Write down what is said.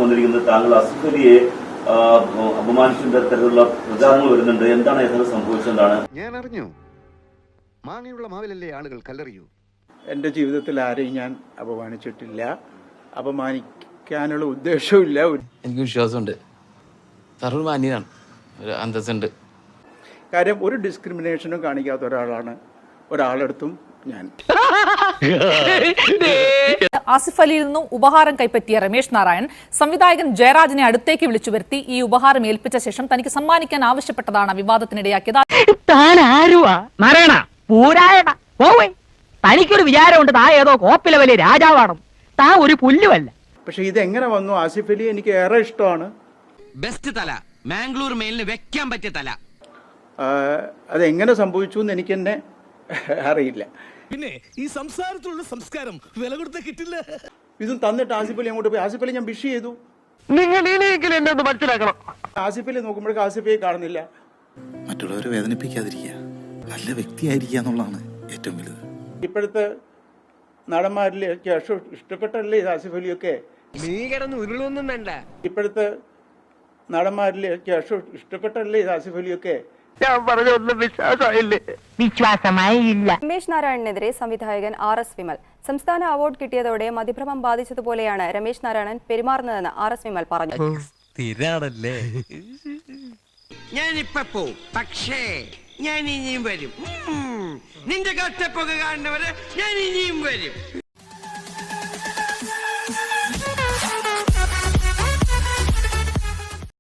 വന്നിരിക്കുന്നത് താങ്കൾ ആസിഫ് അലിയെ അപമാനിച്ചിന്റെ തരത്തിലുള്ള പ്രചാരണങ്ങൾ വരുന്നുണ്ട്. എന്താണ് യഥാർത്ഥ സംഭവിച്ചതാണ്? ഞാൻ അറിഞ്ഞു. മാങ്ങയുള്ള മാവിലല്ലേ ആളുകൾ കല്ലെറിയൂ. എൻ്റെ ജീവിതത്തിൽ ആരെയും ഞാൻ അപമാനിച്ചിട്ടില്ല, അപമാനിക്കാനുള്ള ഉദ്ദേശവുമില്ല. എനിക്ക് വിശ്വാസമുണ്ട്. സാറൊരു മാന്യനാണ്, ഒരു അന്തസ്സുണ്ട്. കാര്യം ഒരു ഡിസ്ക്രിമിനേഷനും കാണിക്കാത്ത ഒരാളെടുത്തും ഞാൻ. ആസിഫ് അലിയിൽ നിന്നും ഉപഹാരം കൈപ്പറ്റിയ രമേശ് നാരായൺ സംവിധായകൻ ജയരാജിനെ അടുത്തേക്ക് വിളിച്ചു വരുത്തി ഈ ഉപഹാരം ഏൽപ്പിച്ച ശേഷം തനിക്ക് സമ്മാനിക്കാൻ ആവശ്യപ്പെട്ടതാണ് വിവാദത്തിനിടയാക്കിയത്. തനിക്കൊരു വിചാരമുണ്ട് താ ഏതോ കോപ്പിലെ വലിയ രാജാവാണ്, താ ഒരു പുല്ലുമല്ല. പക്ഷെ ഇതെങ്ങനെ വന്നു? ആസിഫ് അലി എനിക്ക് ഏറെ ഇഷ്ടമാണ്. ബെസ്റ്റ് തല, മാംഗ്ലൂർ മെയിലിന് വെക്കാൻ പറ്റിയ തല. അതെങ്ങനെ സംഭവിച്ചു എന്ന് എനിക്ക് തന്നെ അറിയില്ല. പിന്നെ ഈ സംസാരത്തിലുള്ള സംസ്കാരം വില കൊടുത്ത കിട്ടില്ല. ഇതും തന്നിട്ട് ആസിഫ് അലി അങ്ങോട്ട് പോയി. ആസിഫ് അലി ഞാൻ വിഷ് ചെയ്തു. നിങ്ങൾ ഇനിയെങ്കിലും എന്നെ ഒന്ന് മനസ്സിലാക്കണം. ആസിഫ് അലി നോക്കുമ്പോഴേക്കും ആസിഫ് അലിയെ കാണുന്നില്ല. മറ്റുള്ളവരെ വേദനിപ്പിക്കാതിരിക്കുക, നല്ല വ്യക്തിയായിരിക്കുക എന്നുള്ളതാണ് ഏറ്റവും വലുത്. ഇപ്പോഴത്തെ നടന്മാരിലേക്ക് ഇഷ്ടപ്പെട്ടല്ലേ ആസിഫ് അലിയൊക്കെ? നീ കിടന്ന് ഉരുളൊന്നും വേണ്ട. ഇപ്പോഴത്തെ നടന്മാരിലേക്ക് ഇഷ്ടപ്പെട്ടല്ലേ ആസിഫ് അലിയൊക്കെ? ഞാൻ പറഞ്ഞൊന്നും വിശ്വാസമായില്ലേ? വിശ്വാസമായില്ല. രമേശ് നാരായണനെതിരെ സംവിധായകൻ RS വിമൽ സംസ്ഥാന അവാർഡ് കിട്ടിയതോടെ മതിഭ്രമം ബാധിച്ചതുപോലെയാണ് രമേശ് നാരായണൻ പെരുമാറുന്നതെന്ന് RS വിമൽ പറഞ്ഞു. സ്ഥിരാണല്ലേ? ഞാനിപ്പോ പോവും, പക്ഷേ ഞാൻ ഇനിയും വരും. നിന്റെ കട്ടപ്പൊക്കെ കാണുന്നവരെ ഞാൻ ഇനിയും വരും.